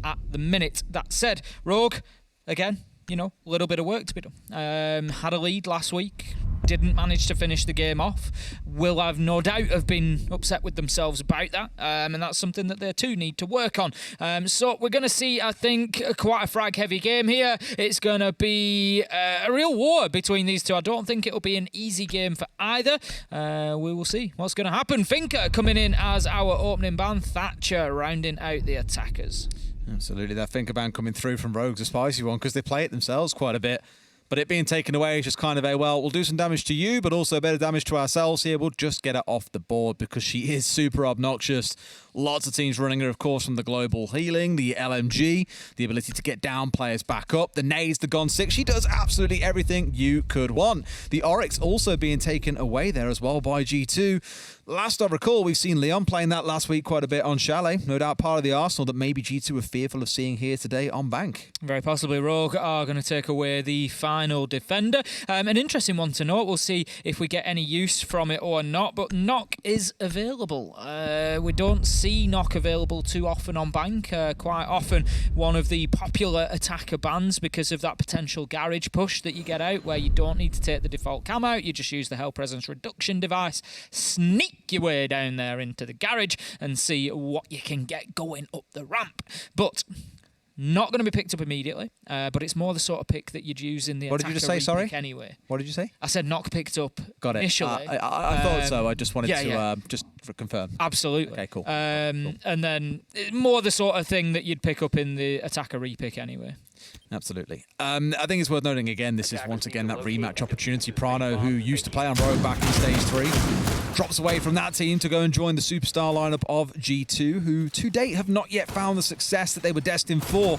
at the minute. That said, Rogue, again, you know, a little bit of work to be done. Had a lead last week, didn't manage to finish the game off. Will have no doubt have been upset with themselves about that, and that's something that they too need to work on. So we're going to see, I think, quite a frag-heavy game here. It's going to be a real war between these two. I don't think it'll be an easy game for either. We will see what's going to happen. Finker coming in as our opening ban, Thatcher rounding out the attackers. Absolutely, that Finker ban coming through from Rogue's a spicy one because they play it themselves quite a bit. But it being taken away is just kind of well, we'll do some damage to you, but also a bit of damage to ourselves here. We'll just get her off the board because she is super obnoxious. Lots of teams running her, of course, from the global healing, the LMG, the ability to get down players back up, the nades, the Gon 6. She does absolutely everything you could want. The Oryx also being taken away there as well by G2. Last I recall, we've seen Leon playing that last week quite a bit on Chalet. No doubt part of the arsenal that maybe G2 were fearful of seeing here today on Bank. Very possibly Rogue are going to take away the final defender. An interesting one to note. We'll see if we get any use from it or not, but Knock is available. We don't see Knock available too often on Bank. Quite often one of the popular attacker bans because of that potential garage push that you get out where you don't need to take the default cam out, you just use the Hell Presence reduction device, sneak your way down there into the garage and see what you can get going up the ramp. But not going to be picked up immediately, but it's more the sort of pick that you'd use in the What did you just say, sorry? Anyway. What did you say? I said Knock picked up Got it. initially. I thought so. I just wanted to just confirm. Absolutely. Okay, cool. Cool. And then more the sort of thing that you'd pick up in the attacker repick anyway. Absolutely. I think it's worth noting again, this is once again that rematch opportunity. Prano, who used to play on Rogue back in Stage 3, drops away from that team to go and join the superstar lineup of G2, who to date have not yet found the success that they were destined for.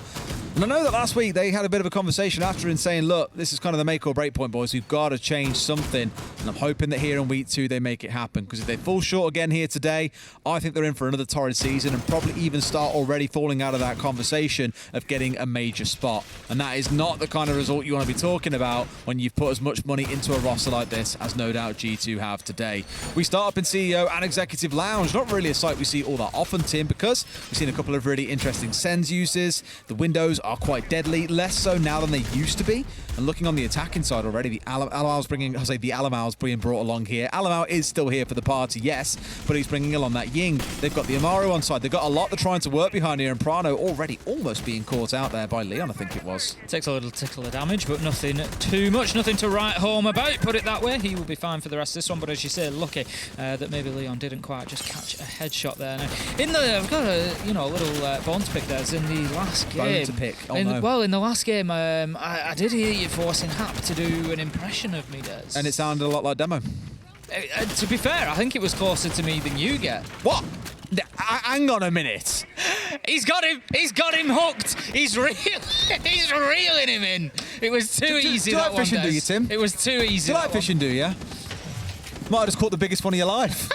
And I know that last week they had a bit of a conversation after in saying, look, this is kind of the make or break point, boys. We've got to change something. And I'm hoping that here in week 2 they make it happen. Because if they fall short again here today, I think they're in for another torrid season and probably even start already falling out of that conversation of getting a major spot. And that is not the kind of result you want to be talking about when you've put as much money into a roster like this as no doubt G2 have today. We start up in CEO and Executive Lounge. Not really a sight we see all that often, Tim, because we've seen a couple of really interesting Sens uses. The windows are quite deadly, less so now than they used to be. And looking on the attacking side already, the Alamal's being brought along here. Alamal is still here for the party, yes, but he's bringing along that Ying. They've got the Amaru on side. They've got a lot they're trying to work behind here, and Prano already almost being caught out there by Leon, I think it was. Takes a little tickle of damage, but nothing too much, nothing to write home about, put it that way. He will be fine for the rest of this one, but as you say, lucky that maybe Leon didn't quite just catch a headshot there. Now, I've got a little bone to pick there. In the last game, bone to pick. Well, in the last game, I did hear you forcing Hap to do an impression of me, Des. And it sounded a lot like Demo. To be fair, I think it was closer to me than you get. What? Hang on a minute. He's got him hooked. He's reeling him in. It was too easy. Do you like fishing, do you, Tim? It was too easy. Do you like fishing, do you? Might have just caught the biggest one of your life.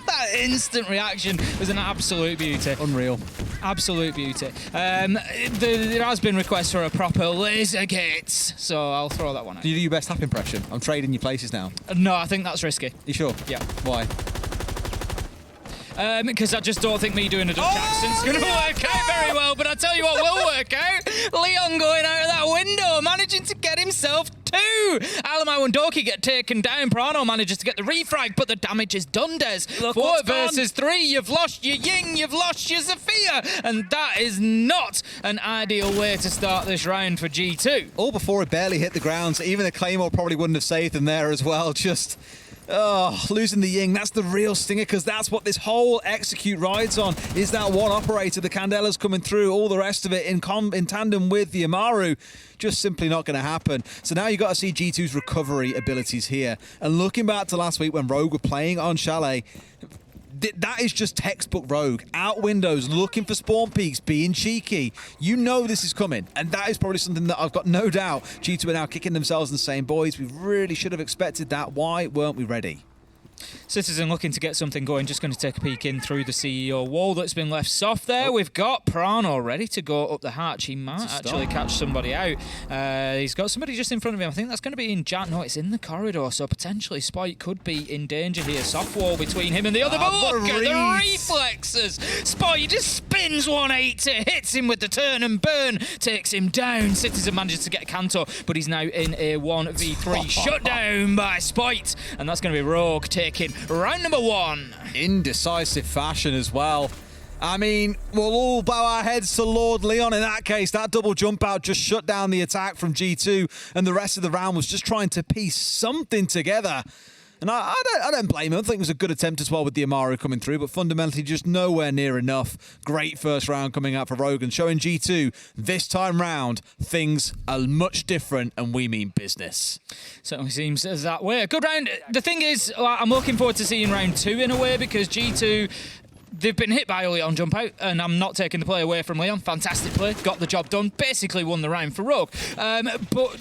That instant reaction was an absolute beauty. Unreal. Absolute beauty. There has been requests for a proper laser gates, so I'll throw that one out. Do you do your best Hap impression? I'm trading your places now. No, I think that's risky. You sure? Yeah. Why? Because I just don't think me doing a Dutch accent's going to work out very well, but I tell you what will work out. Leon going out of that window, managing to get himself 2. Alamau and Doki get taken down. Prano manages to get the refrag, but the damage is done, Des. 4 versus 3. You've lost your Ying, you've lost your Zofia, and that is not an ideal way to start this round for G2. All before it barely hit the ground, so even the Claymore probably wouldn't have saved them there as well. Just... losing the Ying, that's the real stinger, because that's what this whole execute rides on, is that one operator. The Candela's coming through, all the rest of it in tandem with the Amaru. Just simply not going to happen. So now you've got to see G2's recovery abilities here. And looking back to last week when Rogue were playing on Chalet, that is just textbook Rogue. Out windows, looking for spawn peaks, being cheeky. You know this is coming. And that is probably something that I've got no doubt G2 are now kicking themselves and saying, boys, we really should have expected that. Why weren't we ready? Citizen looking to get something going, just going to take a peek in through the CEO wall that's been left soft there. We've got Prano ready to go up the hatch. He might actually catch somebody out. He's got somebody just in front of him. I think that's going to be in Jack. No, it's in the corridor, so potentially Spike could be in danger here. Soft wall between him and the other, but look at the reflexes. Spike just spins 180, hits him with the turn and burn, takes him down. Citizen manages to get Kanto, but he's now in a 1v3. Shut down by Spike, and that's going to be Rogue taking round number 1. Indecisive fashion as well. I mean, we'll all bow our heads to Lord Leon in that case. That double jump out just shut down the attack from G2, and the rest of the round was just trying to piece something together. And I don't blame him. I think it was a good attempt as well with the Amaru coming through, but fundamentally just nowhere near enough. Great first round coming out for Rogan, showing G2 this time round things are much different, and we mean business. Certainly seems that way. A good round. The thing is, I'm looking forward to seeing round 2 in a way, because G2... they've been hit by a Leon jump out, and I'm not taking the play away from Leon. Fantastic play, got the job done, basically won the round for Rogue. But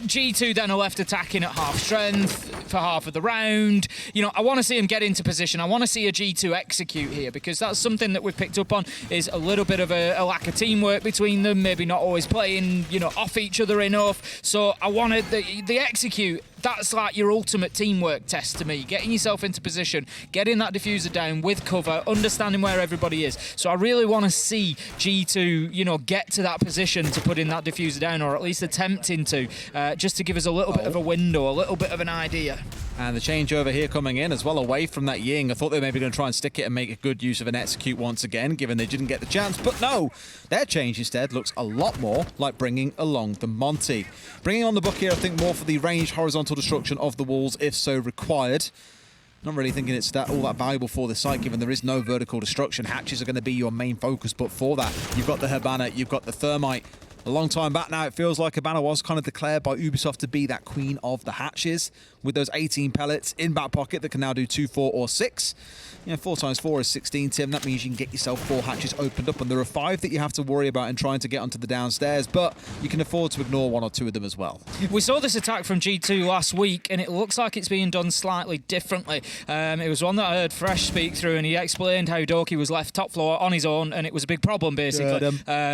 G2 then are left attacking at half strength for half of the round. You know, I want to see him get into position. I want to see a G2 execute here, because that's something that we've picked up on, is a little bit of a lack of teamwork between them, maybe not always playing, you know, off each other enough. So I wanted the execute. That's like your ultimate teamwork test to me. Getting yourself into position, getting that diffuser down with cover, understanding where everybody is. So I really want to see G2, you know, get to that position to put in that diffuser down, or at least attempting to, just to give us a little bit of a window, a little bit of an idea. And the changeover here coming in as well, away from that Ying. I thought they were maybe going to try and stick it and make a good use of an execute once again, given they didn't get the chance. But no, their change instead looks a lot more like bringing along the Monty. Bringing on the book here, I think, more for the ranged horizontal destruction of the walls, if so required. Not really thinking it's all that valuable for the site, given there is no vertical destruction. Hatches are going to be your main focus, but for that, you've got the Habana, you've got the Thermite. A long time back now, it feels like Habana was kind of declared by Ubisoft to be that queen of the hatches, with those 18 pellets in back pocket that can now do 2, 4, or 6. You know, 4 times 4 is 16, Tim. That means you can get yourself 4 hatches opened up, and there are 5 that you have to worry about in trying to get onto the downstairs, but you can afford to ignore 1 or 2 of them as well. We saw this attack from G2 last week, and it looks like it's being done slightly differently. It was one that I heard Fresh speak through, and he explained how Doki was left top floor on his own, and it was a big problem, basically,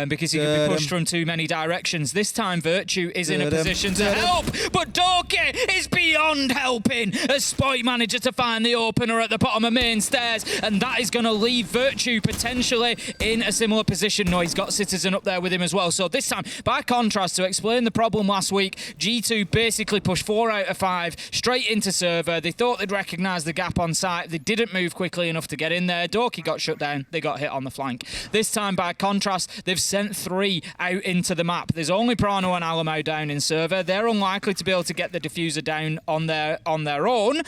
because he could be pushed from too many directions. This time, Virtue is in a position to help, but Doki is beyond helping as Spike manages to find the opener at the bottom of main stairs, and that is going to leave Virtue potentially in a similar position. No, he's got Citizen up there with him as well. So this time, by contrast, to explain the problem last week, G2 basically pushed 4 out of 5 straight into server. They thought they'd recognise the gap on site. They didn't move quickly enough to get in there. Doki got shut down. They got hit on the flank. This time, by contrast, they've sent 3 out into the map. There's only Prano and Alamo down in server. They're unlikely to be able to get the diffuser down on their own.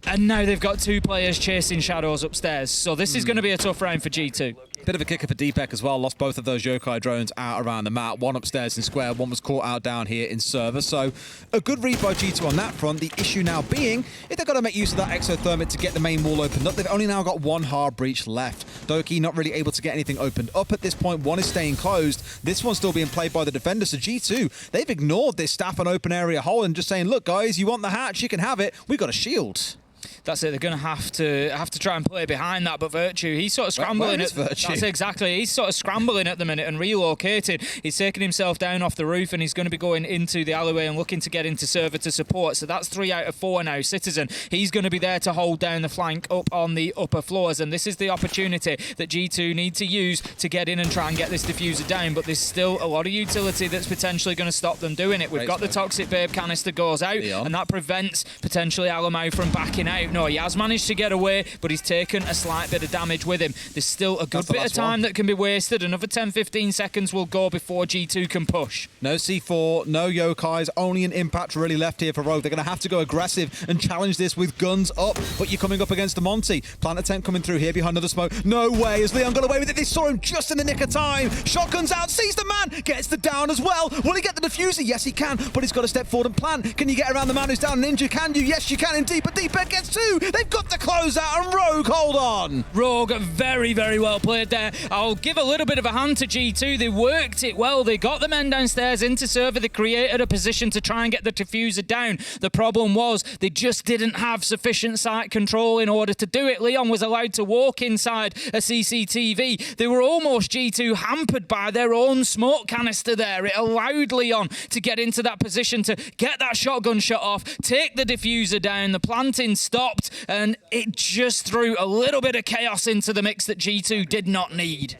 And now they've got 2 players chasing shadows upstairs. So this is going to be a tough round for G2. Bit of a kicker for Deepek as well. Lost both of those Yokai drones out around the map. 1 upstairs in square, 1 was caught out down here in server. So a good read by G2 on that front. The issue now being, if they've got to make use of that exothermic to get the main wall opened up, they've only now got 1 hard breach left. Doki not really able to get anything opened up at this point. 1 is staying closed. This one's still being played by the defender. So G2, they've ignored this staff and open area hole and just saying, look guys, you want the hatch, you can have it. We've got a shield. That's it. They're going to have to try and play behind that. But Virtue, he's sort of scrambling. Virtue? That's exactly. He's sort of scrambling at the minute and relocating. He's taking himself down off the roof, and he's going to be going into the alleyway and looking to get into server to support. So that's 3 out of 4 now. Citizen, he's going to be there to hold down the flank up on the upper floors, and this is the opportunity that G2 need to use to get in and try and get this diffuser down. But there's still a lot of utility that's potentially going to stop them doing it. We've got the Toxic Babe canister goes out, and that prevents potentially Alamo from backing out. No, he has managed to get away, but he's taken a slight bit of damage with him. There's still a good bit of time that can be wasted. Another 10-15 seconds will go before G2 can push. No C4, no Yokais, only an impact really left here for Rogue. They're going to have to go aggressive and challenge this with guns up, but you're coming up against the Monty. Plant attempt coming through here behind another smoke. No way, has Leon got away with it? They saw him just in the nick of time. Shotgun's out, sees the man, gets the down as well. Will he get the diffuser? Yes, he can, but he's got to step forward and plant. Can you get around the man who's down and injured? Can you? Yes, you can indeed, but Deepek gets gets 2. They've got the close out, and Rogue hold on. Rogue, very, very well played there. I'll give a little bit of a hand to G2. They worked it well. They got the men downstairs into server. They created a position to try and get the diffuser down. The problem was they just didn't have sufficient site control in order to do it. Leon was allowed to walk inside a CCTV. They were almost, G2, hampered by their own smoke canister there. It allowed Leon to get into that position to get that shotgun shot off, take the diffuser down. The planting stopped, and it just threw a little bit of chaos into the mix that G2 did not need.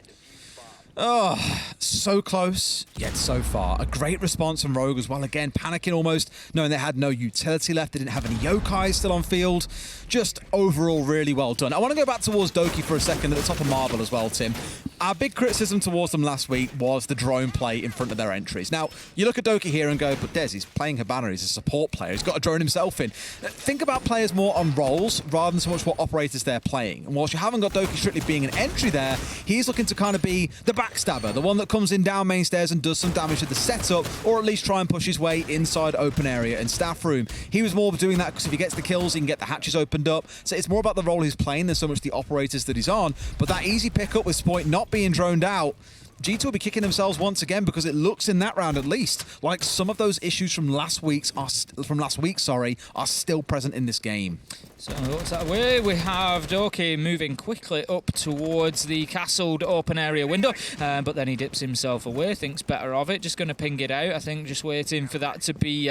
Oh, so close, yet so far. A great response from Rogue as well. Again, panicking almost, knowing they had no utility left. They didn't have any yokai still on field. Just overall really well done. I want to go back towards Doki for a second at the top of Marble as well, Tim. Our big criticism towards them last week was the drone play in front of their entries. Now, you look at Doki here and go, but Des, he's playing Hibana. He's a support player. He's got a drone himself in. Think about players more on roles rather than so much what operators they're playing. And whilst you haven't got Doki strictly being an entry there, he's looking to kind of be the backstabber, the one that comes in down main stairs and does some damage to the setup, or at least try and push his way inside open area and staff room. He was more doing that because if he gets the kills, he can get the hatches opened up. So it's more about the role he's playing than so much the operators that he's on. But that easy pickup with Spoit not being droned out, G2 will be kicking themselves once again because it looks in that round at least like some of those issues from last week are still present in this game. So looks that way. We have Doki moving quickly up towards the castled open area window, but then he dips himself away, thinks better of it, just going to ping it out. I think just waiting for that to be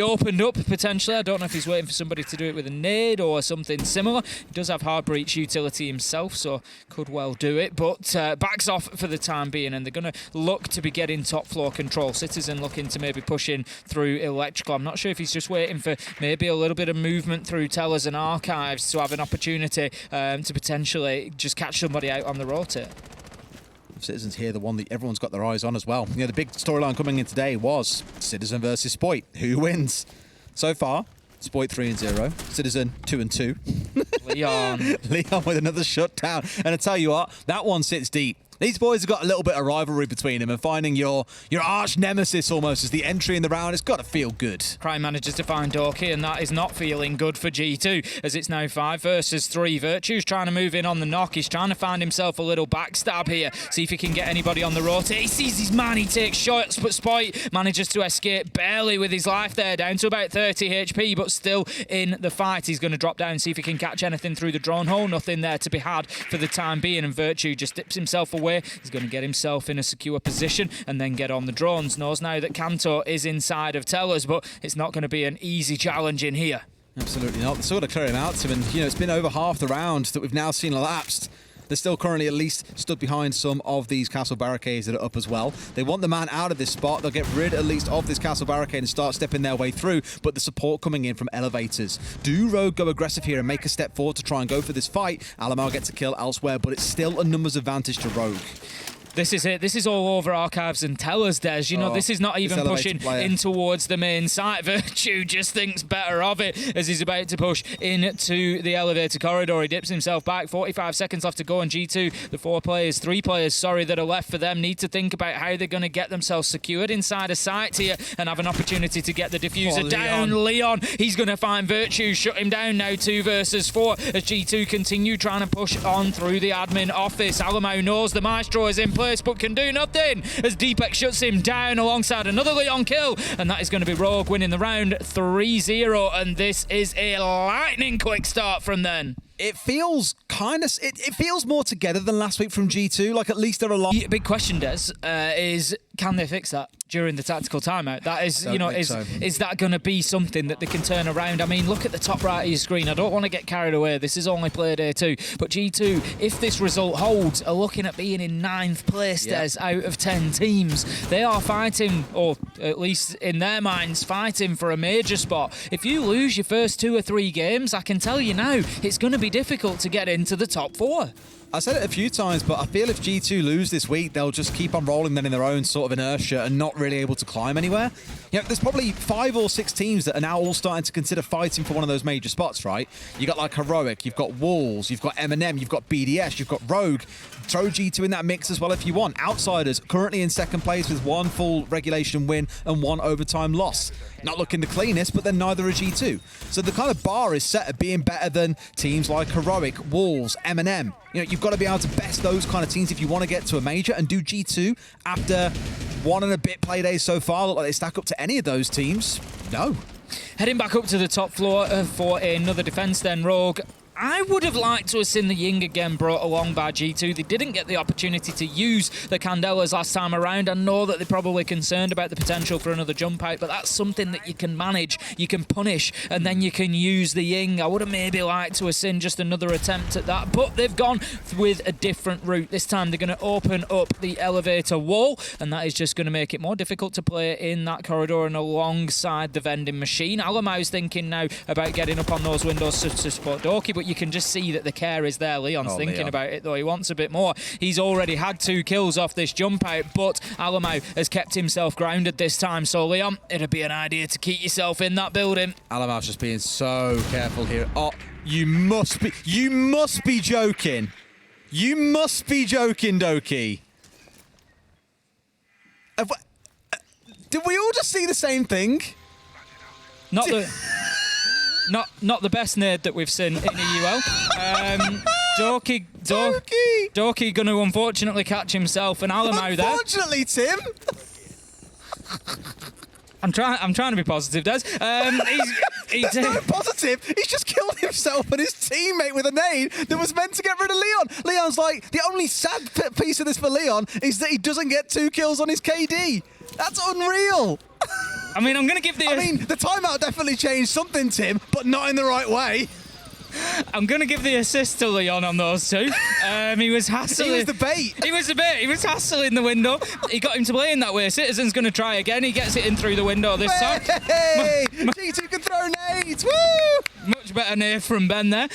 opened up potentially. I don't know if he's waiting for somebody to do it with a nade or something similar. He does have hard breach utility himself, so could well do it, but backs off for the time being, and they're going to look to be getting top floor control. Citizen looking to maybe push in through electrical. I'm not sure if he's just waiting for maybe a little bit of movement through tellers and archives to have an opportunity to potentially just catch somebody out on the rotate. Citizens here, the one that everyone's got their eyes on as well. You know, the big storyline coming in today was Citizen versus Spoit. Who wins? So far, Spoit 3-0, Citizen 2-2. Leon with another shutdown. And I tell you what, that one sits deep. These boys have got a little bit of rivalry between them, and finding your arch nemesis almost as the entry in the round, it's got to feel good. Crime manages to find Doki, and that is not feeling good for G2, as it's now 5 versus 3. Virtue's trying to move in on the knock. He's trying to find himself a little backstab here, see if he can get anybody on the rotate. He sees his man, he takes shots, but Spoit manages to escape barely with his life there, down to about 30 HP, but still in the fight. He's going to drop down, see if he can catch anything through the drone hole. Nothing there to be had for the time being, and Virtue just dips himself away. He's going to get himself in a secure position and then get on the drones. Knows now that Kanto is inside of tellers, but it's not going to be an easy challenge in here. Absolutely not. They're sort of clear him out, Tim, and it's been over half the round that we've now seen elapsed. They're still currently at least stood behind some of these castle barricades that are up as well. They want the man out of this spot. They'll get rid at least of this castle barricade and start stepping their way through, but the support coming in from elevators. Do Rogue go aggressive here and make a step forward to try and go for this fight? Alamar gets a kill elsewhere, but it's still a numbers advantage to Rogue. This is it. This is all over archives and tellers, Des. This is not even pushing in towards the main site. Virtue just thinks better of it as he's about to push into the elevator corridor. He dips himself back. 45 seconds left to go on G2. The 3 players, that are left for them need to think about how they're going to get themselves secured inside a site here and have an opportunity to get the diffuser down. Leon, he's going to find Virtue, shut him down now. 2 versus 4 as G2 continue trying to push on through the admin office. Alamau knows the Maestro is in place, but can do nothing as Deepak shuts him down alongside another Leon kill, and that is going to be Rogue winning the round 3-0, and this is a lightning quick start from then. It feels it feels more together than last week from G2. Like, at least they're alive. The big question, Des, is can they fix that during the tactical timeout? That is, is that going to be something that they can turn around? I mean, look at the top right of your screen. I don't want to get carried away. This is only Playday 2, but G2, if this result holds, are looking at being in 9th place, Des, out of 10 teams. They are fighting, or at least in their minds, fighting for a major spot. If you lose your first 2 or 3 games, I can tell you now, it's going to be difficult to get into the top 4. I said it a few times, but I feel if G2 lose this week, they'll just keep on rolling then in their own sort of inertia and not really able to climb anywhere. You know, there's probably 5 or 6 teams that are now all starting to consider fighting for one of those major spots, right? You got like Heroic, you've got Wolves, you've got M&M, you've got BDS, you've got Rogue. Throw G2 in that mix as well if you want. Outsiders currently in second place with 1 full regulation win and 1 overtime loss. Not looking the cleanest, but then neither are G2. So the kind of bar is set at being better than teams like Heroic, Wolves, M&M. You know, you've got to be able to best those kind of teams if you want to get to a major. And do G2, after 1 and a bit play days so far, look like they stack up to any of those teams? No. Heading back up to the top floor for another defense then, Rogue. I would have liked to have seen the Ying again brought along by G2. They didn't get the opportunity to use the Candelas last time around. I know that they're probably concerned about the potential for another jump out, but that's something that you can manage, you can punish, and then you can use the Ying. I would have maybe liked to have seen just another attempt at that, but they've gone with a different route. This time they're going to open up the elevator wall, and that is just going to make it more difficult to play in that corridor and alongside the vending machine. Alamau's thinking now about getting up on those windows to support Doki, but you can just see that the care is there. Leon's thinking about it, though. He wants a bit more. He's already had 2 kills off this jump out, but Alamau has kept himself grounded this time. So, Leon, it'd be an idea to keep yourself in that building. Alamau's just being so careful here. Oh, you must be joking. You must be joking, Doki. Did we all just see the same thing? Not the best nade that we've seen in a UL. Doki going to unfortunately catch himself, and Alamau there. Unfortunately, Tim. I'm trying to be positive, Des. That's not positive. He's just killed himself and his teammate with a nade that was meant to get rid of Leon. Leon's like, the only sad piece of this for Leon is that he doesn't get 2 kills on his KD. That's unreal. I mean, I'm going to give the timeout definitely changed something, Tim, but not in the right way. I'm going to give the assist to Leon on those 2. He was hassling. He was the bait. He was the bait. He was hassling the window. He got him to play in that way. Citizen's going to try again. He gets it in through the window this time. Hey! G2 can throw nades. Woo! Much better nade from Ben there.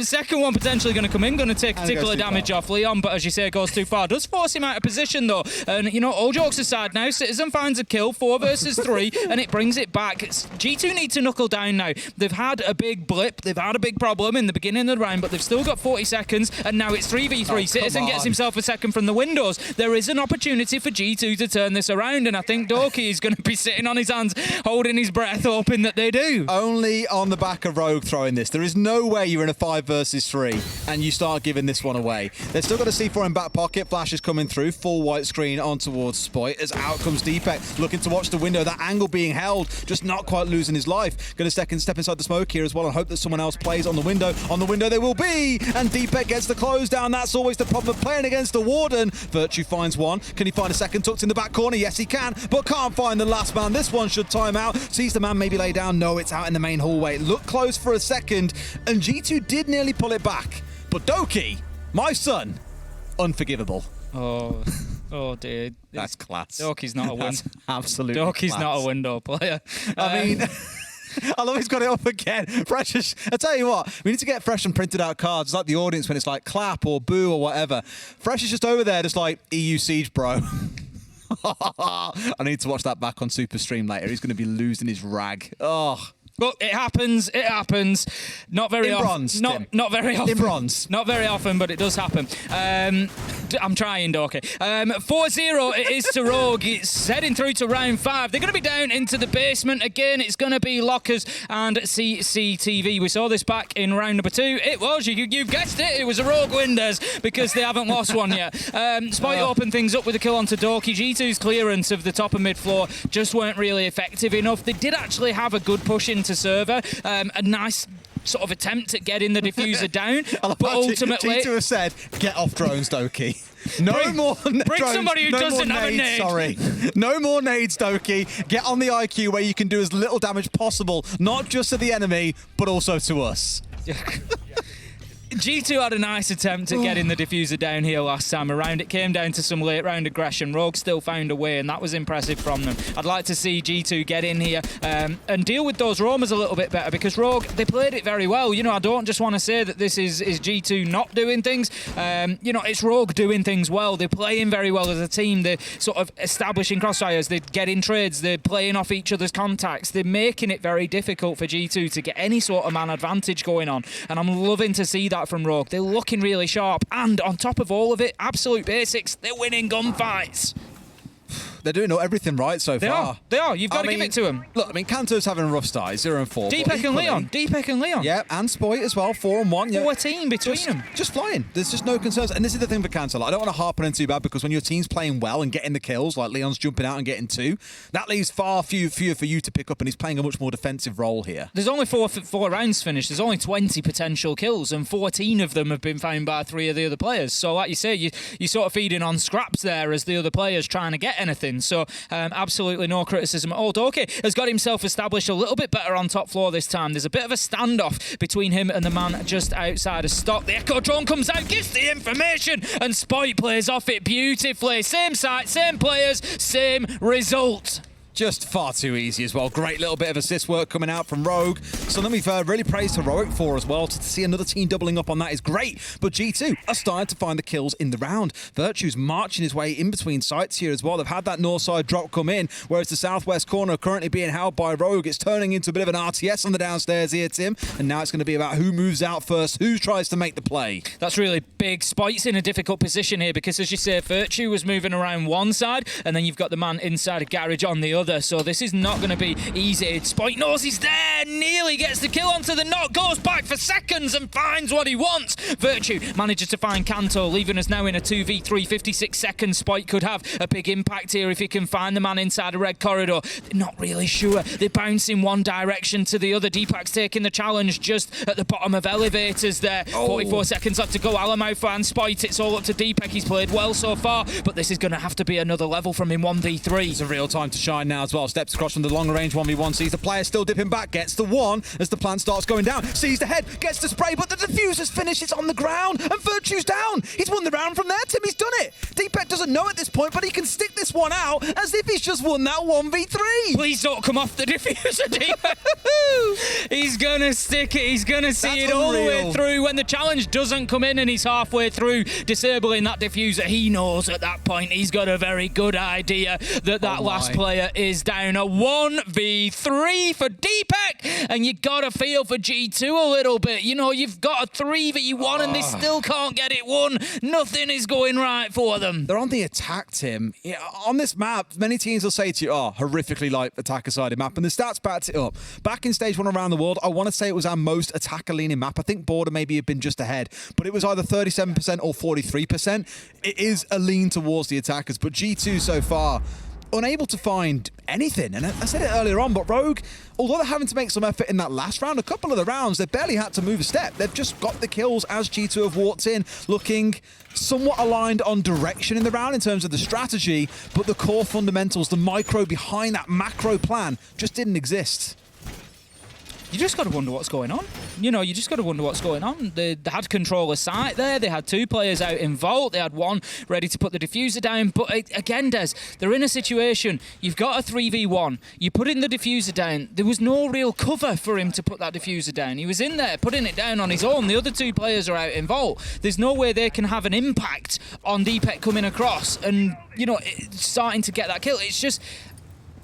Second one potentially going to come in. Going to take a tickle of damage off Leon, but as you say, it goes too far. Does force him out of position, though. And, you know, all jokes aside now, Citizen finds a kill, 4 versus 3, and it brings it back. G2 need to knuckle down now. They've had a big blip. They've had a big problem in the beginning of the round, but they've still got 40 seconds, and now it's 3v3. Citizen gets himself a second from the windows. There is an opportunity for G2 to turn this around, and I think Doki is going to be sitting on his hands, holding his breath, hoping that they do. Only on the back of Rogue throwing this. There is no way you're in a 5 versus 3 and you start giving this one away. They've still got a C4 in back pocket. Flash is coming through. Full white screen on towards Spoit as out comes Deepek, looking to watch the window. That angle being held, just not quite losing his life. Going to step inside the smoke here as well and hope that someone else plays on the window. On the window they will be, and Deepek gets the close down. That's always the problem of playing against the Warden. Virtue finds one. Can he find a second tucked in the back corner? Yes, he can, but can't find the last man. This one should time out. Sees the man maybe lay down. No, it's out in the main hallway. Looked close for a second, and G2 did nearly pull it back. But Doki, my son, unforgivable. Oh dear. That's class. Doki's not a window. Absolutely Doki's class. not a window player. I mean... I love he's got it up again. Fresh, I tell you what, we need to get Fresh and printed out cards. It's like the audience when it's like clap or boo or whatever. Fresh is just over there just like, EU Siege, bro. I need to watch that back on Super Stream later. He's going to be losing his rag. Oh. But it happens. It happens. Not very often. Bronze, not very often. In bronze. Not very often, but it does happen. I'm trying, Doki. 4-0 it is to Rogue. It's heading through to round 5. They're going to be down into the basement again. It's going to be Lockers and CCTV. We saw this back in round number 2. It was, you've guessed it, it was a Rogue Windows because they haven't lost one yet. Spoit opened things up with a kill onto Doki. G2's clearance of the top and mid floor just weren't really effective enough. They did actually have a good push into server. A nice sort of attempt at getting the diffuser down, but ultimately... G2 have said, get off drones, Doki. No more drones. Bring somebody who doesn't have a nade. Sorry. No more nades, Doki. Get on the IQ where you can do as little damage possible, not just to the enemy, but also to us. G2 had a nice attempt at getting the diffuser down here last time around. It came down to some late round aggression. Rogue still found a way, and that was impressive from them. I'd like to see G2 get in here and deal with those roamers a little bit better, because Rogue, they played it very well. You know, I don't just want to say that this is G2 not doing things. You know, it's Rogue doing things well. They're playing very well as a team. They're sort of establishing crossfires. They're getting trades. They're playing off each other's contacts. They're making it very difficult for G2 to get any sort of man advantage going on, and I'm loving to see that from Rogue. They're looking really sharp, and on top of all of it, absolute basics, they're winning gunfights. They're doing everything right so far. They are. You've got to give it to them. Look, I mean, Kanto's having a rough start, 0-4. Deepek and Leon. Deepek and Leon. Yeah, and Spoit as well, 4-1. Yeah. 14 between them. Just flying. There's just no concerns. And this is the thing for Kanto. Like, I don't want to harp on him too bad, because when your team's playing well and getting the kills, like Leon's jumping out and getting 2, that leaves far fewer for you to pick up, and he's playing a much more defensive role here. There's only four rounds finished. There's only 20 potential kills, and 14 of them have been found by 3 of the other players. So, like you say, you're sort of feeding on scraps there as the other players trying to get anything. So, absolutely no criticism at all. Doke has got himself established a little bit better on top floor this time. There's a bit of a standoff between him and the man just outside of stock. The Echo drone comes out, gives the information, and Spoit plays off it beautifully. Same site, same players, same result. Just far too easy as well. Great little bit of assist work coming out from Rogue. Something we've really praised Heroic for as well. To see another team doubling up on that is great. But G2 are starting to find the kills in the round. Virtue's marching his way in between sites here as well. They've had that north side drop come in, whereas the southwest corner currently being held by Rogue. It's turning into a bit of an RTS on the downstairs here, Tim. And now it's going to be about who moves out first, who tries to make the play. That's really big. Spoit's in a difficult position here because, as you say, Virtue was moving around one side, and then you've got the man inside a garage on the other. So this is not going to be easy. Spoit knows he's there, nearly gets the kill onto the knock, goes back for seconds and finds what he wants. Virtue manages to find Kanto, leaving us now in a 2v3, 56 seconds. Spoit could have a big impact here if he can find the man inside a red corridor. They're not really sure. They bounce in one direction to the other. Deepak's taking the challenge just at the bottom of elevators there. 44 seconds left to go. Alamau finds Spoit. It's all up to Deepak. He's played well so far, but this is going to have to be another level from him, 1v3. It's a real time to shine now as well. Steps across from the longer range 1v1, sees the player still dipping back, gets the one as the plant starts going down, sees the head, gets the spray, but the diffuser's finished, it's on the ground, and Virtue's down. He's won the round from there, Tim, he's done it. Deepek doesn't know at this point, but he can stick this one out as if he's just won that 1v3. Please don't come off the diffuser, Deepek. He's gonna stick it, he's gonna see it all the way through. When the challenge doesn't come in and he's halfway through disabling that diffuser, he knows at that point he's got a very good idea that last player is down. A 1v3 for Deepek, and you gotta feel for G2 a little bit. You know, you've got a 3v1 and they still can't get it won. Nothing is going right for them. They're on the attack, Tim. Yeah, on this map, many teams will say to you, horrifically like attacker-sided map, and the stats backed it up. Back in stage 1 around the world, I want to say it was our most attacker-leaning map. I think Border maybe had been just ahead, but it was either 37% or 43%. It is a lean towards the attackers, but G2 so far, unable to find anything. And I said it earlier on, but Rogue, although they're having to make some effort in that last round, a couple of the rounds, they've barely had to move a step. They've just got the kills as G2 have walked in, looking somewhat aligned on direction in the round in terms of the strategy, but the core fundamentals, the micro behind that macro plan, just didn't exist. You just got to wonder what's going on. You know, you just got to wonder what's going on. They had control of site there. They had 2 players out in vault. They had 1 ready to put the diffuser down. But again, Des, they're in a situation. You've got a 3v1. You put in the diffuser down. There was no real cover for him to put that diffuser down. He was in there putting it down on his own. The other 2 players are out in vault. There's no way they can have an impact on Deepek coming across and, you know, starting to get that kill. It's just...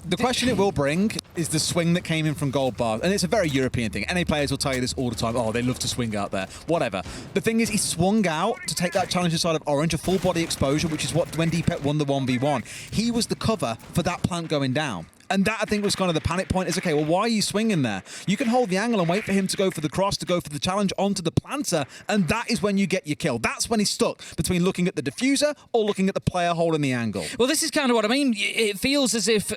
The question it will bring is the swing that came in from Gold Bar. And it's a very European thing. NA players will tell you this all the time. Oh, they love to swing out there. Whatever. The thing is, he swung out to take that challenge inside of Orange, a full body exposure, which is what when Deepek won the 1v1. He was the cover for that plant going down. And that, I think, was kind of the panic point is, okay, well, why are you swinging there? You can hold the angle and wait for him to go for the cross, to go for the challenge onto the planter, and that is when you get your kill. That's when he's stuck between looking at the diffuser or looking at the player holding the angle. Well, this is kind of what I mean. It feels as if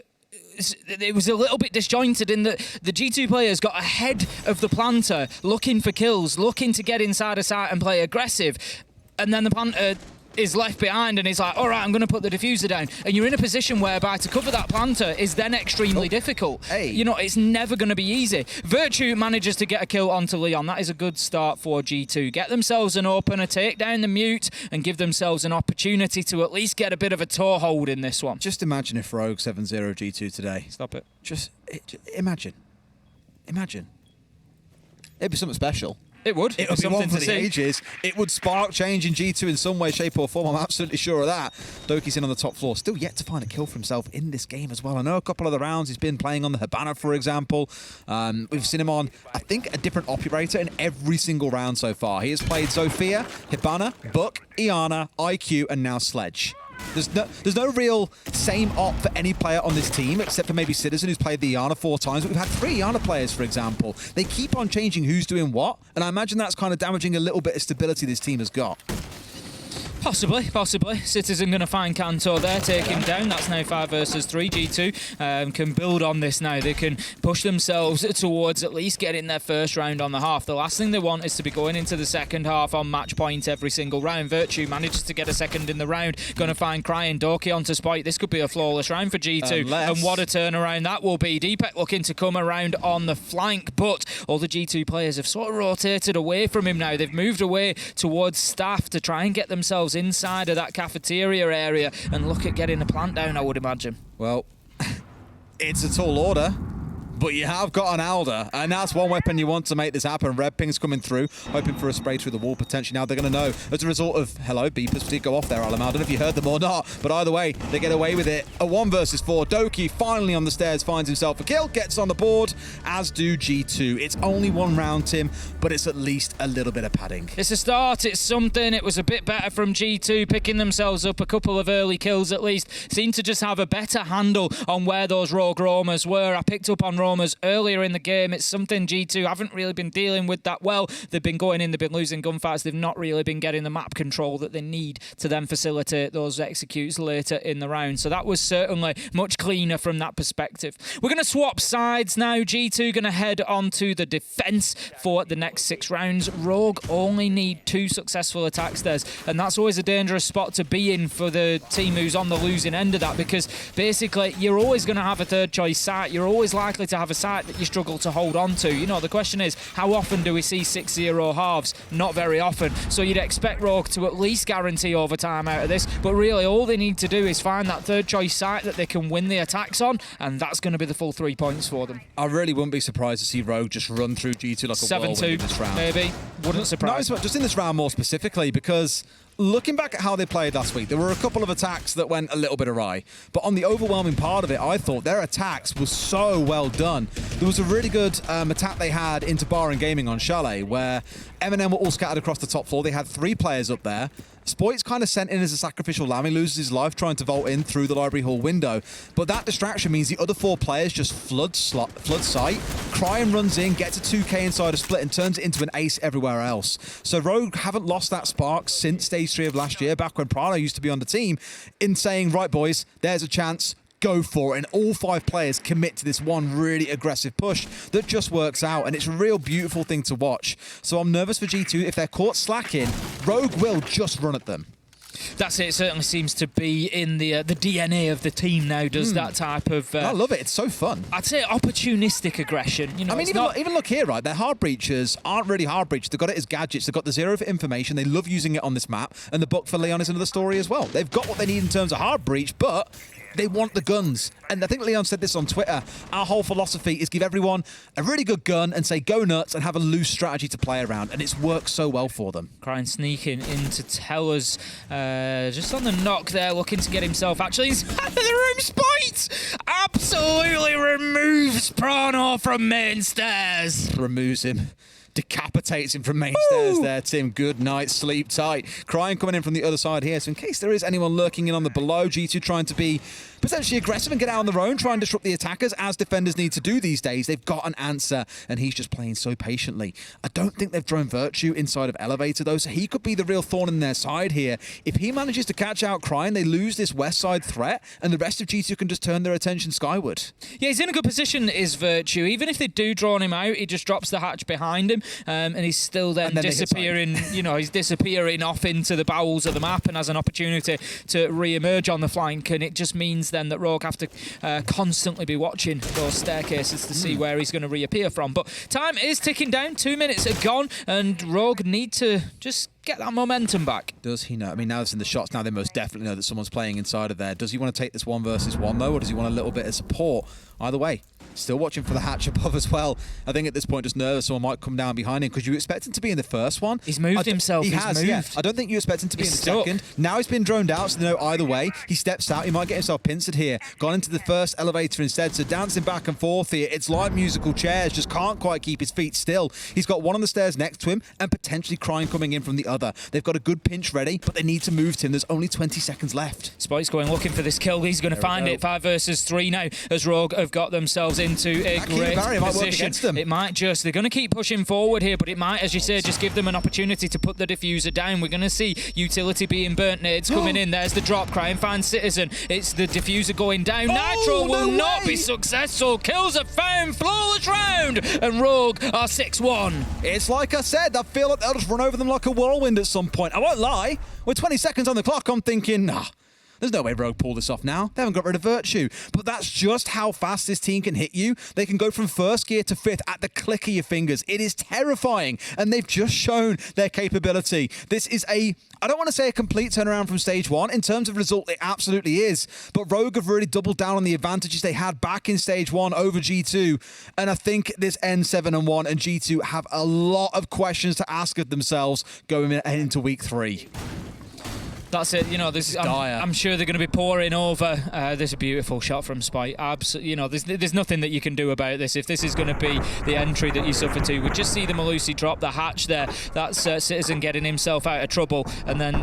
it was a little bit disjointed in that the G2 players got ahead of the planter, looking for kills, looking to get inside a site and play aggressive, and then the planter is left behind and he's like, all right, I'm going to put the diffuser down. And you're in a position whereby to cover that planter is then extremely difficult. Hey. You know, it's never going to be easy. Virtue manages to get a kill onto Leon. That is a good start for G2. Get themselves an opener, take down the mute, and give themselves an opportunity to at least get a bit of a toehold in this one. Just imagine if Rogue 7-0 G2 today. Stop it. Just imagine. Imagine. It'd be something special. It would. It would be one for the see. ages. It would spark change in G2 in some way, shape or form. I'm absolutely sure of that. Doki's in on the top floor. Still yet to find a kill for himself in this game as well. I know a couple of the rounds he's been playing on the Hibana, for example. We've seen him on, I think, a different operator in every single round so far. He has played Zofia, Hibana, Book, Iana, IQ, and now Sledge. There's no real same op for any player on this team, except for maybe Citizen, who's played the Iana 4 times. But we've had 3 Iana players, for example. They keep on changing who's doing what, and I imagine that's kind of damaging a little bit of stability this team has got. Possibly. Citizen going to find Kanto there, take him down. That's now 5 versus 3. G2 can build on this now. They can push themselves towards at least getting their first round on the half. The last thing they want is to be going into the second half on match point every single round. Virtue manages to get a second in the round. Going to find Crying Doki onto Spike. This could be a flawless round for G2. And what a turnaround that will be. Deepek looking to come around on the flank, but all the G2 players have sort of rotated away from him now. They've moved away towards Staff to try and get themselves inside of that cafeteria area and look at getting the plant down, I would imagine. Well, it's a tall order, but you have got an Alder, and that's one weapon you want to make this happen. Red Ping's coming through, hoping for a spray through the wall potentially. Now they're going to know as a result of, hello, beepers did go off there, Alam. I don't know if you heard them or not, but either way, they get away with it. A 1 versus 4. Doki finally on the stairs finds himself a kill, gets on the board, as do G2. It's only 1 round, Tim, but it's at least a little bit of padding. It's a start, it's something. It was a bit better from G2, picking themselves up a couple of early kills at least. Seemed to just have a better handle on where those rogue roamers were. I picked up on roamers earlier in the game. It's something G2 haven't really been dealing with that well. They've been going in, they've been losing gunfights. They've not really been getting the map control that they need to then facilitate those executes later in the round. So that was certainly much cleaner from that perspective. We're going to swap sides now. G2 going to head on to the defense for the next 6 rounds. Rogue only need 2 successful attacks there, and that's always a dangerous spot to be in for the team who's on the losing end of that, because basically you're always going to have a third choice site. You're always likely to have a site that you struggle to hold on to. You know, the question is, how often do we see 6-0 halves? Not very often. So you'd expect Rogue to at least guarantee overtime out of this, but really all they need to do is find that third choice site that they can win the attacks on, and that's going to be the full 3 points for them. I really wouldn't be surprised to see Rogue just run through G2 like a whirlwind in this round. 7-2, maybe. Wouldn't surprise me. Just in this round more specifically, because looking back at how they played last week, there were a couple of attacks that went a little bit awry. But on the overwhelming part of it, I thought their attacks were so well done. There was a really good attack they had into Bar and Gaming on Chalet, where Eminem were all scattered across the top floor. They had 3 players up there. Spoit's kind of sent in as a sacrificial lamb. He loses his life trying to vault in through the library hall window. But that distraction means the other 4 players just flood sight. Cryan runs in, gets a 2k inside a split and turns it into an ace everywhere else. So Rogue haven't lost that spark since stage 3 of last year, back when Prano used to be on the team, in saying, right boys, there's a chance, go for it. And all 5 players commit to this one really aggressive push that just works out, and it's a real beautiful thing to watch. So I'm nervous for G2. If they're caught slacking, Rogue will just run at them. That's it. It certainly seems to be in the DNA of the team now, does that type of... I love it. It's so fun. I'd say opportunistic aggression. You know, I mean, even look here, right? Their hard breachers aren't really hard breachers. They've got it as gadgets. They've got the 0 for information. They love using it on this map. And the book for Leon is another story as well. They've got what they need in terms of hard breach, but they want the guns. And I think Leon said this on Twitter. Our whole philosophy is give everyone a really good gun and say go nuts and have a loose strategy to play around. And it's worked so well for them. Crying sneaking in to tell us, just on the knock there, looking to get himself actually inside of the room. Spite absolutely removes Prano from main stairs. Removes him. Decapitates him from main stairs there, Tim. Good night, sleep tight. Crying coming in from the other side here, so in case there is anyone lurking in on the below, G2 trying to be potentially aggressive and get out on their own, try and disrupt the attackers, as defenders need to do these days. They've got an answer, and he's just playing so patiently. I don't think they've thrown Virtue inside of Elevator, though, so he could be the real thorn in their side here. If he manages to catch out Crying, they lose this west side threat, and the rest of G2 can just turn their attention skyward. Yeah, he's in a good position, is Virtue. Even if they do draw him out, he just drops the hatch behind him. him, and he's still then disappearing. You know, he's disappearing off into the bowels of the map and has an opportunity to re-emerge on the flank, and it just means then that Rogue have to constantly be watching those staircases to see where he's going to reappear from. But time is ticking down. 2 minutes are gone, and Rogue need to just get that momentum back. Does he know? I mean, now it's in the shots, now they most definitely know that someone's playing inside of there. Does he want to take this 1 versus 1 though, or does he want a little bit of support? Either way, still watching for the hatch above as well. I think at this point just nervous someone might come down behind him, because you expect him to be in the first one. He's moved himself. He he's has, moved. yeah. I don't think you expect him to be in the stuck. second. Now he's been droned out, so they know either way. He steps out, he might get himself pincered here. Gone into the first elevator instead, so dancing back and forth here. It's like musical chairs, just can't quite keep his feet still. He's got one on the stairs next to him, and potentially Crying coming in from the other. They've got a good pinch ready, but they need to move to him. There's only 20 seconds left. Spike's going looking for this kill. He's going to find it. 5 versus 3 now, as Rogue have got themselves into a great position. It might just, they're going to keep pushing forward here, but it might, as you say, just give them an opportunity to put the diffuser down. We're going to see utility being burnt. Nades coming in. There's the drop. Crying finds Citizen. It's the diffuser going down. Nitro will not be successful. Kills are found. Flawless round, and Rogue are 6-1. It's like I said, I feel like they'll just run over them like a whirlwind at some point. I won't lie, with 20 seconds on the clock, I'm thinking, nah, there's no way Rogue pull this off now. They haven't got rid of Virtue. But that's just how fast this team can hit you. They can go from first gear to fifth at the click of your fingers. It is terrifying, and they've just shown their capability. This is I don't want to say a complete turnaround from stage 1. In terms of result, it absolutely is. But Rogue have really doubled down on the advantages they had back in stage 1 over G2. And I think this ends 7-1, and G2 have a lot of questions to ask of themselves going into week 3. That's it. You know, I'm sure they're going to be pouring over. This is a beautiful shot from Spike. Absolutely. You know, there's nothing that you can do about this. If this is going to be the entry that you suffer to, we just see the Malusi drop the hatch there. That's Citizen getting himself out of trouble, and then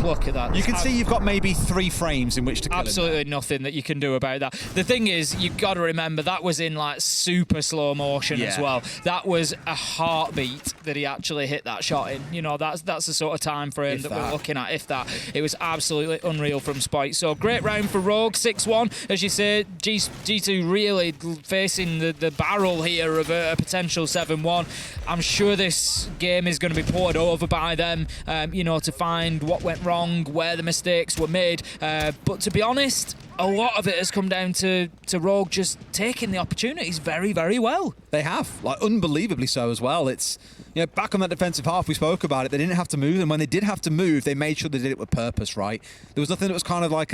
look at that. You can see you've got maybe 3 frames in which to kill him. Absolutely nothing that you can do about that. The thing is, you've got to remember that was in like super slow motion as well. That was a heartbeat that he actually hit that shot in. You know, that's the sort of time frame that we're looking at. If that. It was absolutely unreal from Spike. So great round for Rogue, 6-1. As you say, G2 really facing the barrel here of a potential 7-1. I'm sure this game is going to be poured over by them, you know, to find what went wrong, where the mistakes were made. But to be honest, a lot of it has come down to Rogue just taking the opportunities very, very well. They have, like unbelievably so as well. It's, you know, back on that defensive half, we spoke about it. They didn't have to move, and when they did have to move, they made sure they did it with purpose, right? There was nothing that was kind of like,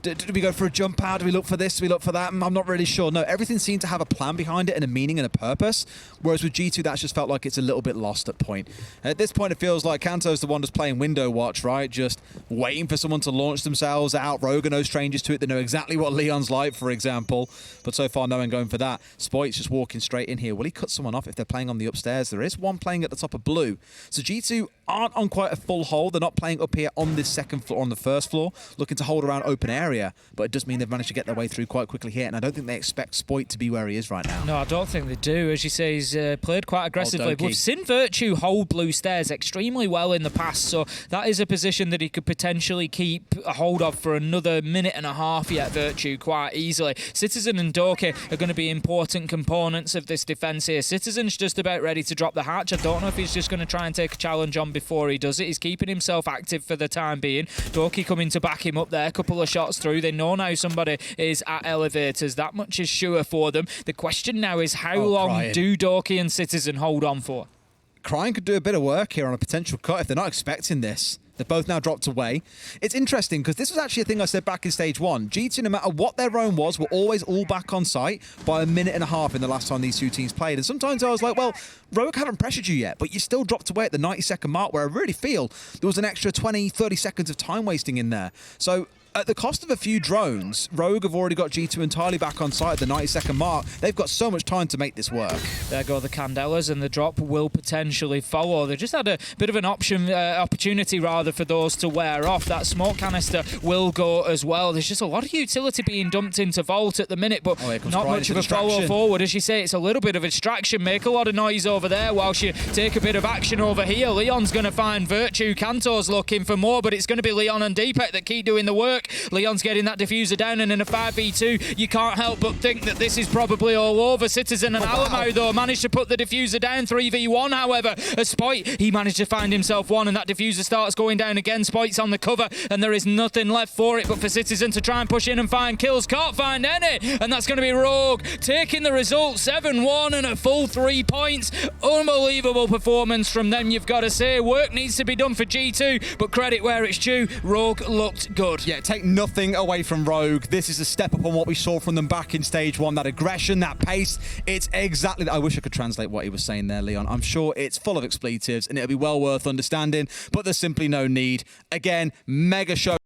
do we go for a jump out? Do we look for this? Do we look for that? I'm not really sure. No, everything seemed to have a plan behind it and a meaning and a purpose, whereas with G2, that's just felt like it's a little bit lost at point. At this point, it feels like Kanto's the one just playing window watch, right? Just waiting for someone to launch themselves out. Rogue are no strangers to it. They know exactly what Leon's like, for example, but so far no one going for that. Spoit's just walking straight in here. Will he cut someone off if they're playing on the upstairs? There is one playing at the top of blue. So G2 aren't on quite a full hold. They're not playing up here on this second floor, on the first floor, looking to hold around open area, but it does mean they've managed to get their way through quite quickly here, and I don't think they expect Spoit to be where he is right now. No, I don't think they do. As you say, he's played quite aggressively. We've seen Virtue hold blue stairs extremely well in the past, so that is a position that he could potentially keep a hold of for another minute and a half yet, Virtue, quite easily. Citizen and Doki are going to be important components of this defence here. Citizen's just about ready to drop the hatch. I don't know if he's just going to try and take a challenge on before he does it. He's keeping himself active for the time being. Doki coming to back him up there. A couple of shots through. They know now somebody is at elevators. That much is sure for them. The question now is how long do Doki and Citizen hold on for? Crying could do a bit of work here on a potential cut if they're not expecting this. They've both now dropped away. It's interesting because this was actually a thing I said back in stage 1. G2, no matter what their own was, were always all back on site by a minute and a half in the last time these two teams played. And sometimes I was like, well, Rogue haven't pressured you yet, but you still dropped away at the 90-second mark, where I really feel there was an extra 20, 30 seconds of time wasting in there. So at the cost of a few drones, Rogue have already got G2 entirely back on site at the 90-second mark. They've got so much time to make this work. There go the Candelas, and the drop will potentially follow. They just had a bit of an opportunity for those to wear off. That smoke canister will go as well. There's just a lot of utility being dumped into Vault at the minute, but not much of a follow forward. As you say, it's a little bit of a distraction. Make a lot of noise over there whilst you take a bit of action over here. Leon's going to find Virtue. Kanto's looking for more, but it's going to be Leon and Deepak that keep doing the work. work. Leon's getting that diffuser down, and in a 5v2, you can't help but think that this is probably all over. Citizen and Alamo, though, managed to put the diffuser down. 3v1, however, as Spoit, he managed to find himself one, and that diffuser starts going down again. Spoit's on the cover, and there is nothing left for it but for Citizen to try and push in and find kills. Can't find any, and that's going to be Rogue taking the result. 7-1 and a full 3 points. Unbelievable performance from them, you've got to say. Work needs to be done for G2, but credit where it's due. Rogue looked good. Yeah, take nothing away from Rogue. This is a step up on what we saw from them back in stage 1. That aggression, that pace, it's exactly... I wish I could translate what he was saying there, Leon. I'm sure it's full of expletives and it'll be well worth understanding, but there's simply no need. Again, mega show.